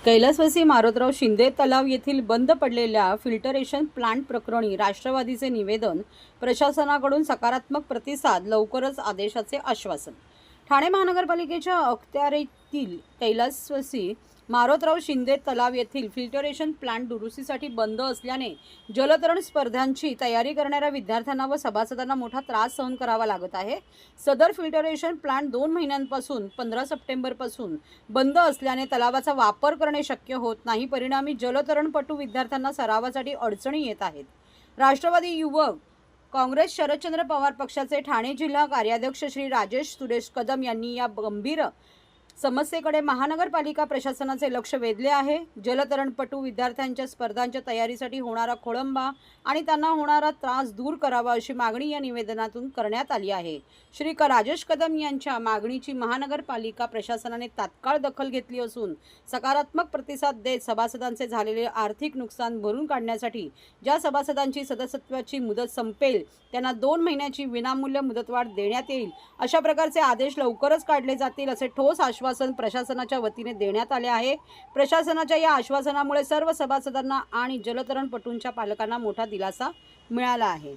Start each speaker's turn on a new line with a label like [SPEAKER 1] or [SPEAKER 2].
[SPEAKER 1] कैलासवासी मारोतराव शिंदे तलाव येथील बंद पडलेल्या फिल्टरेशन प्लांट प्रकरणी राष्ट्रवादीचे निवेदन, प्रशासनाकडून सकारात्मक प्रतिसाद, लवकरच आदेशाचे आश्वासन. ठाणे महानगरपालिकेच्या अखत्यारीतील कैलासवासी मारोतराव शिंदे तलाव येथील फिल्टरेशन प्लांट दुरुस्तीसाठी बंद असल्याने जलतरण स्पर्धांची तयारी करणाऱ्या विद्यार्थ्यांना व सभासदांना मोठा त्रास सहन करावा लागत आहे. सदर फिल्टरेशन प्लांट 2 महिन्यांपासून 15 सप्टेंबरपासून बंद असल्याने तलावाचा वापर करणे शक्य होत नाही. परिणामी जलतरणपटू विद्यार्थ्यांना सरावासाठी अडचणी येत आहेत. राष्ट्रवादी युवक काँग्रेस शरदचंद्र पवार पक्षाचे ठाणे जिल्हा कार्याध्यक्ष श्री राजेश सुरेश कदम यांनी या गंभीर समस्येकडे महानगरपालिका प्रशासनाचे लक्ष वेधले आहे. जलतरणपटू विद्यार्थ्यांच्या स्पर्धांच्या तयारीसाठी होणारा खोळंबा आणि त्यांना होणारा त्रास दूर करावा अशी मागणी या निवेदनातून करण्यात आली आहे. श्री राजेश कदम यांच्या मागणीची महानगरपालिका प्रशासनाने तात्काळ दखल घेतली असून सकारात्मक प्रतिसाद देत सभासदांचे झालेले आर्थिक नुकसान भरून काढण्यासाठी ज्या सभासदांची सदस्यत्वाची मुदत संपेल त्यांना 2 महिन्याची विनामूल्य मुदतवाढ देण्यात येईल. अशा प्रकारचे आदेश लवकरच काढले जातील असे ठोस आश्वासन प्रशासनाच्या वतीने देण्यात आले आहे. प्रशासनाच्या या आश्वासनामुळे सर्व सभासदांना आणि जलतरणपटूंच्या पालकांना मोठा दिलासा मिळाला आहे.